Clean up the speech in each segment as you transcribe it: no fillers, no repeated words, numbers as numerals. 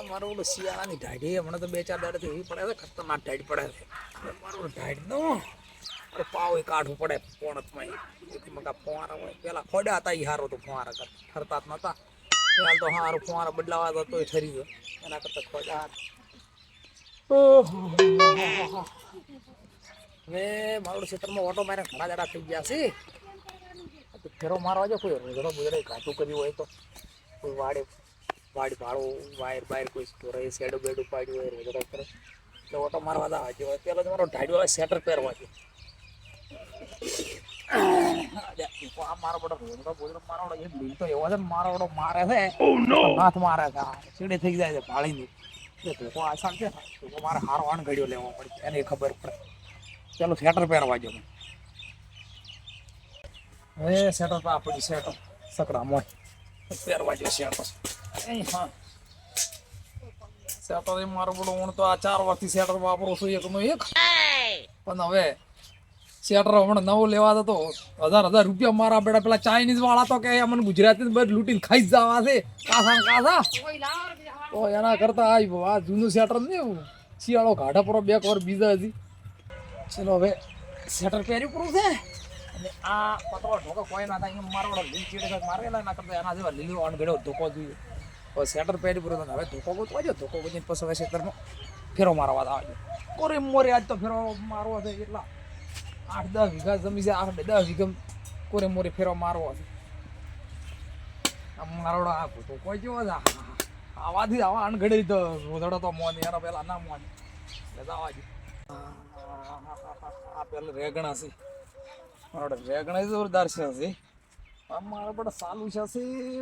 મારો ઓલો શિયાળાની ઢાઢી હમણાં તો 2-4 દાડાથી એવી પડે છે, ખતરનાક ઢાઢ પડે છે. મારો ઢાઢ નો પાવ કાઢવું પડે પોણતમાં એક મગા ફુવારા હોય પેલા ખોડ્યા હતા એ હારો તો ફુવારા ઠરતા જ નતા. હાલ તો હારું ફુવારા બદલાવા તો તોય ઠરી ગયો એના કરતા ખોડ્યા. હવે મારું ક્ષેત્રમાં ઓટો મારે ઘણા દાડા થઈ ગયા છે. ફેરો મારવા જો કોઈ રોજડો બોજડો ઘાટું કર્યું હોય તો કોઈ વાડી ભાડો વાયર બાયર કોઈ સ્ટોર શેડો બેડો પાડ્યું હોય રોજડો કરે એટલે ઓટો મારવા દા જો પેલો તમારો ઢાડ્યો સેટર પહેરવા દે. આ મારો બધો રોજડો બોજડો મારો એક લીલ તો એવો છે ને મારો બધો મારે છે હાથ મારે છે સીડે થઈ જાય છે ભાળીની ધોકો આસાન છે ધોકો મારે હારો અણઘડ્યો લેવો પડે એને ખબર પડે. ચાલો સેટર પહેરવા જો હવે સેટર તો આપણી સેટર સકડા મોય પહેરવા જો સેટર. હા સેટર એ મારો બધો હું તો આ 4 વર્ષથી સેટર વાપરું છું એકનો એક. પણ હવે સેટર હમણાં નવો લેવા તો 1000 રૂપિયા મારા બેડા પેલા ચાઇનીઝ વાળા તો કે મને ગુજરાતી બધું લૂંટીને ખાઈ જ જવા છે કાસા તો એના કરતા આ જૂનું સેટર ને શિયાળો ઘાટા પર 2 વાર બીજા હજી. ચલો હવે સેટર પહેર્યું પૂરું છે અને આ પતળો ઢોકો કોઈ ના થાય મારો લીલ ચીડે મારેલા ના કરતા એના જેવા લીલો અણઘડ્યો ધોકો જોઈએ. હવે સેટર પહેરી પૂરું હવે ધોકો ગોતવાજો ધોકો ગોતીને પછી હવે સેટરમાં ફેરો મારવા આવજો. કોરે મોરે આજ તો ફેરો મારવો છે એટલા 8-10 વીઘા જમી છે 8-10 વીઘા કોરે મોરે ફેરો મારવો છે. મારો આ ધોકો જેવો છે આવાથી આવા અણઘડી તો રોધડો તો મોન એનો પેલા ના મોન એટલે આવાજ આ પેલા રેગણા છે મારો રેગણા જોરદાર છે. મારો બધો સાલું છે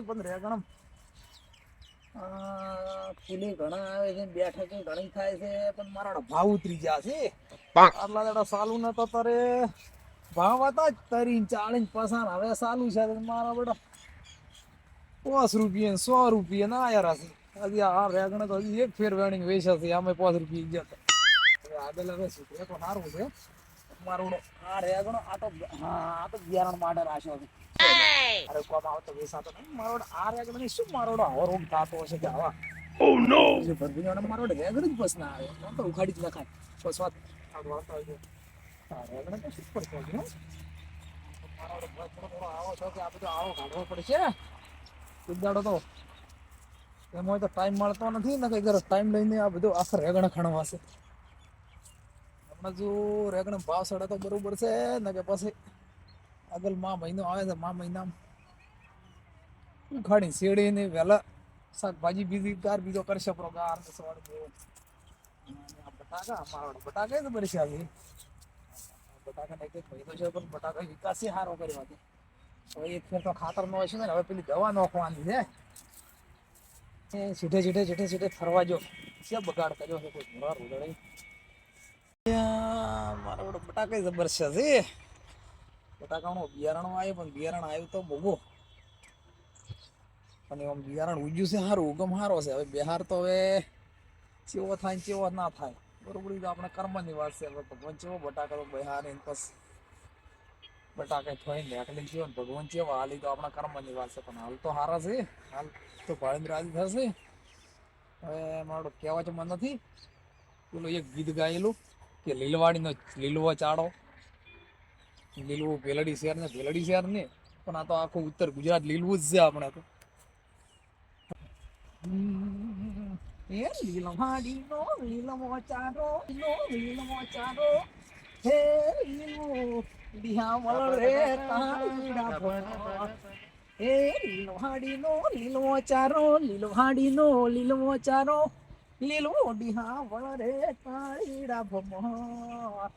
પણ રેગણા ફૂલી ઘણા આવે છે બેઠક ઘણી થાય છે પણ મારા ભાવ ઉતરી ગયા છે. આટલા દાડા સાલું નતો તારે ભાવ હતા જ 30-40 હવે સાલું છે મારા બેટા 5 રૂપિયા 100 રૂપિયા ના યાર હશે. હજી આ રેગણે તો હજી એક ફેર વેણી વેચે છે આમે 5 રૂપિયા ગયા હતા આગળ હવે સુધરે તો સારું છે મારું આ રેગણો આ તો હા આ તો બિયારણ માટે રાખ્યો છે. અરે કોમ આવતો વેસાતો નહીં મારો આ રેગણ શું મારો આવો રોગ થતો હશે કે આવા ઓ નો જે ભરભીનો મારો રેગણ જ બસ ના આવે તો ઉખાડી જ નખાય તો સ્વાદ આવતો હોય આ રેગણ તો સુપર છે ને મારો થોડો આવો છો કે આ બધો આવો કાઢવો પડશે ઉદાડો તો એમાં તો ટાઈમ મળતો નથી ને કઈ ટાઈમ લઈને આ બધું આખા રેગણ ખણવાશે. હમણાં જો રેગણ ભાવ સડે તો બરોબર છે ને કે પછી આગળ મહિનો આવે છે મહિનામાં ઉખાડી શેડીને વહેલા શાકભાજી બીજો કરશે ગાર સવાડ બટાકા મારો બટાકા તો બરી છે બટાકા ને કઈ ફાયદો છે પણ બટાકા વિકાસ સારો કર્યો હતો. હવે એક ફેર તો ખાતર નો હશે ને હવે પેલી દવા નોખવાની છે સીધે ફરવા જો છે બગાડ કર્યો છે કોઈ ઘોડા રોડે મારો બટાકા જબરજસ્ત છે. બટાકાનું બિયારણ આવ્યું પણ બિયારણ આવ્યું તો બગો અને આમ બિયારણ ઉગ્યું છે સારું ઉગમ સારો છે. હવે બિહાર તો હવે ચેવો થાય ને ચેવો ના થાય બરોબર તો આપણે કર્મની વાત છે. હવે ભગવાન ચેવો બટાકા તો બિહાર બસ બટાકા થોઈને નેકલી થયો ને ભગવાન ચેવા હાલી તો આપણા કર્મની વાત છે પણ હાલ તો સારા છે હાલ તો ભાળીને રાજી થશે. હવે મારો કહેવા મન નથી પેલું એક ગીત ગાયેલું કે લીલવાડીનો લીલવો ચાડો લીલવું ભેલડી શહેર ને ભેલડી શહેર ને પણ આ તો આખું ઉત્તર ગુજરાત લીલવું જ છે આપણે તો. લીલવાડીનો લીલવો ચાડો લીલવો ચાડો હે લીલવો દિહાવળ રે તાળીડા ભણો હે લીલવાડીનો લીલવો ચારો લીલવાડીનો લીલવો ચારો લીલવો દિહાવળ રે તાળીડા ભમર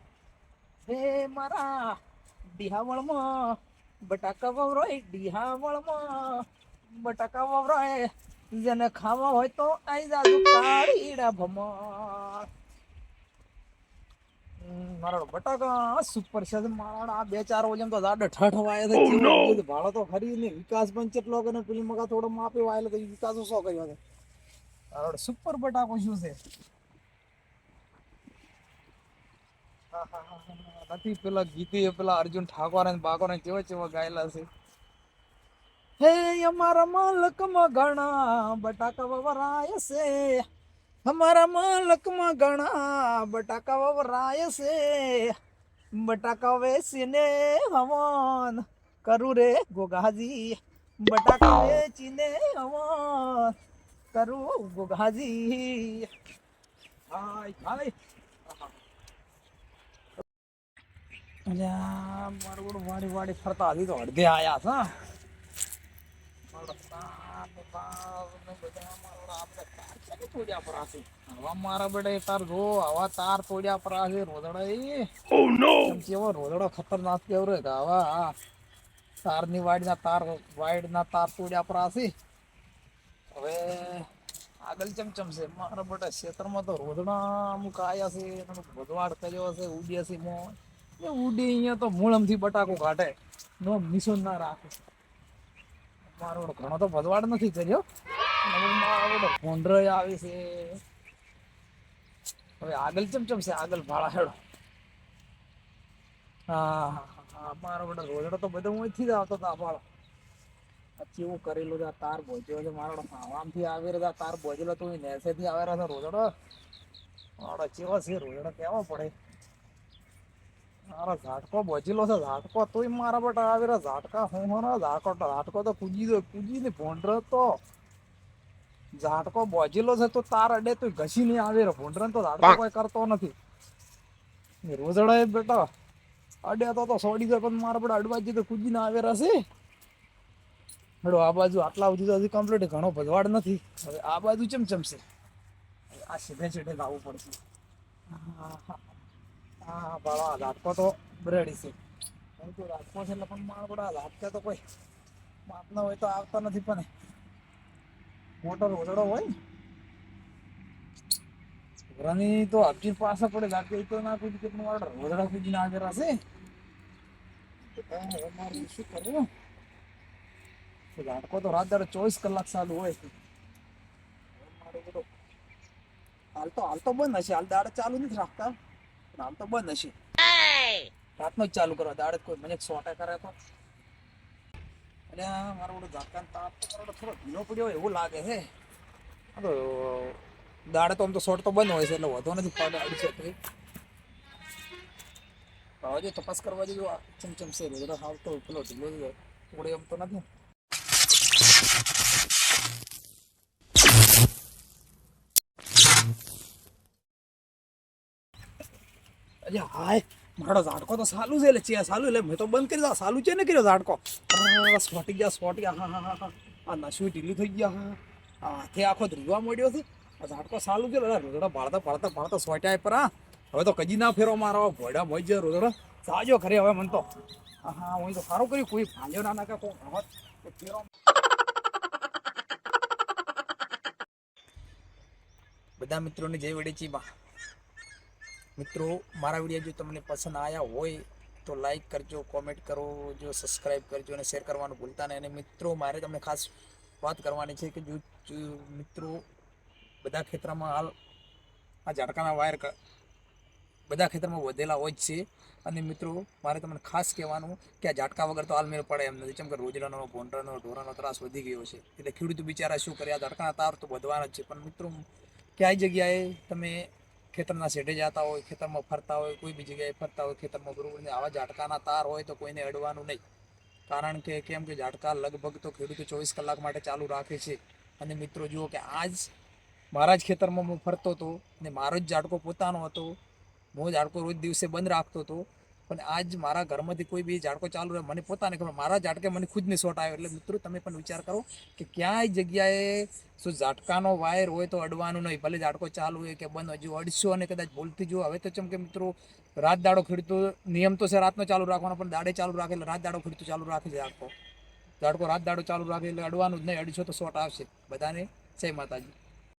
હે મારા દિહાવળમાં બટાકા વવરોય દિહાવળમાં બટાકા વવરોય જેને ખાવા હોય તો આઈ જાજુ તાળીડા ભમર. મારો બટાકા સુપર છે મારા 2-4 વજન તો જાડે ઠઠ વાય છે કેવો ભાડો તો ખરી ને વિકાસ પણ કેટલો કે પેલી મગા થોડો માપે વાયલો તો વિકાસ શું કર્યો છે મારો સુપર બટાકો શું છે. નથી પેલા ગીતે પેલા અર્જુન ઠાકોર અને બાકોર કેવા ગાયેલા છે હે અમારા મલકમાં ઘણા બટાકા વવરાય છે, અમારા મલકમાં ઘણા બટાકા વવરાય છે, બટાકા વેચીને હવન કરું રે ગોગાજી, બટાકા વેચીને હવન કરું ગોગાજી. હાય હાય અલ્યા મારું વાડી વાડી ફરતા હજી તો અડધે આયા છે. મારા બેટા તાર જો આવા તાર તોડ્યા પર રોદડા રોદડો ખતરનાક કેવું રે આવા તારની વાડીના તાર તોડ્યા પર હવે આગળ ચમચમ છે મારા બેટા ક્ષેત્રમાં તો રોદડા અમુક આયા છે, ભદવાડ કર્યો છે, ઉડ્યા છે મોં એ ઉડી અહીંયા તો મૂળમથી બટાકો કાઢે નો નિશાન ના રાખે. મારો ઘણો તો ભદવાડ નથી કર્યો, મારો ભોંડરો આવે છે. હવે આગળ ચમચમ છે, આગળ ભાડા હેડો. હા હા મારો બેટો રોજડો તો બધો અહીંથી જ આવતો હતા ભાડો. પછી એવું કરેલું છે તાર ભોજ્યો છે મારો આવામથી આવી રહ્યા તાર ભોજેલો તો નેસેથી આવે રહ્યા રોજડો. મારો ચેવો છે રોજડો કેવો પડે. મારા ઝાટકો બોજેલો છે, ઝાટકો તોય મારા બેટા આવી રહ્યા ઝાટકા હું ઝાટકો તો કૂદીને ભોંડરો તો ઝાટકો બોજેલો છે તો તાર અડે તો ઘસી નહીં આવે રહ્યો. ભોંડરો તો ઝાટકો કોઈ કરતો નથી. રોજડા એ બેટા અડે તો સોડી જાય પણ મારા બેટા અડવાજી તો કૂદીને આવે રહેશે. હેડો આ બાજુ આટલા સુધી તો હજી કમ્પ્લીટ ઘણો ભજવાડ નથી. હવે આ બાજુ ચમચમશે, આ સીધે સીધે લાવવું પડશે. હા બાળા ઝાટકો તો રેડી છે. ઝાટકો છે એટલે પણ મારા બધા ઝાટકા તો કોઈ માપના હોય તો આવતા નથી. પણ મોટો રોજડો હોય ઘોરાની તો હજી પાસે પડે ઝાટકે તો ના કૂદી કે મારા રોજડા કૂદીને આગળ હશે. મારે શું કરવું? ઝાટકો તો રાત દાડે 24 કલાક ચાલુ હોય છે. હાલ તો બંધ હશે, હાલ દાડે ચાલુ નથી રાખતા, હાલ તો બંધ હશે. રાતનો જ ચાલુ કરવા દાડે કોઈ મને 100% કરે તો. અને મારો બધો ઝાટકાનો તાપ તો થોડો ઢીલો પડ્યો એવું લાગે છે. તો દાડે તો આમ તો શોર્ટ તો બંધ હોય છે એટલે વધો નથી પડે અડશે તો હજુ તપાસ કરવા જેવું ચમચમશે રોજડા હાલ તો પેલો ઢીલો થોડે એમ તો નથી. અલ્યા હાય મારો ઝાટકો તો સાલું છે એટલે ચે સાલું એટલે મેં તો બંધ કરી દઉં. સાલું છે ને કર્યો ઝાટકો સ્ફોટી ગયા હા હા હા હા આ નશું ઢીલું થઈ ગયા. હા હાથે આખો ધ્રુવા મળ્યો છે. આ ઝાટકો સાલું છે રોજડા ભાળતા સોટ્યા પર. હા હવે તો કજી ના ફેરો મારો ભોડા મોઈ જાય રોજડો સાજો ખરે હવે મને તો. હા હા હું તો સારું કર્યું કોઈ ભાંજો ના નાખે કોઈ ફેરો. બધા મિત્રોને જય વડેચીમાં. મિત્રો મારા વિડીયો જો તમને પસંદ આવ્યા હોય તો લાઈક કરજો, કોમેન્ટ કરો, જો સબસ્ક્રાઈબ કરજો અને શેર કરવાનું ભૂલતા નહીં. અને મિત્રો મારે તમને ખાસ વાત કરવાની છે કે જો મિત્રો બધા ક્ષેત્રમાં હાલ આ ઝાટકાના વાયર બધા ક્ષેત્રમાં વધેલા હોય જ છે. અને મિત્રો મારે તમને ખાસ કહેવાનું કે આ ઝાટકા વગર તો હાલ મેળ પડે એમ નથી. જેમ કે રોજડાનો ભોંડરાનો ઢોરાનો ત્રાસ વધી ગયો છે એટલે ખેડૂતો બિચારા શું કરે, આ ઝાટકાના તાર તો વધવાના જ છે. પણ મિત્રો ક્યાંય જગ્યાએ તમે ખેતરના શેઢે જતા હોય, ખેતરમાં ફરતા હોય, કોઈ બી જગ્યાએ ફરતા હોય ખેતરમાં બરોબર ને આવા ઝાટકાના તાર હોય તો કોઈને અડવાનું નહીં. કારણ કે કેમ કે ઝાટકા લગભગ તો ખેડૂતો 24 કલાક માટે ચાલુ રાખે છે. અને મિત્રો જુઓ કે આજ મારા જ ખેતરમાં હું ફરતો હતો અને મારો જ ઝાટકો પોતાનો હતો. હું ઝાટકો રોજ દિવસે બંધ રાખતો હતો પણ આજ મારા ઘરમાંથી કોઈ બી ઝાટકો ચાલુ રહે મને પોતાને ખબર મારા ઝાટકે મને ખુદને શોટ આવ્યો. એટલે મિત્રો તમે પણ વિચાર કરો કે ક્યાંય જગ્યાએ શું ઝાટકાનો વાયર હોય તો અડવાનું નહીં. ભલે ઝાટકો ચાલુ હોય કે બંધ, હજુ અડશો અને કદાચ ભૂલથી જુઓ. હવે તો ચમ કે મિત્રો રાત દાડો ખેડૂતો નિયમ તો છે રાતનો ચાલુ રાખવાનો પણ દાડે ચાલુ રાખે એટલે રાત દાડો ખેડૂતો ચાલુ રાખે છે. ઝાટકો રાત દાડો ચાલુ રાખે એટલે અડવાનું જ નહીં. અડશો તો શોટ આવશે. બધાને જય માતાજી.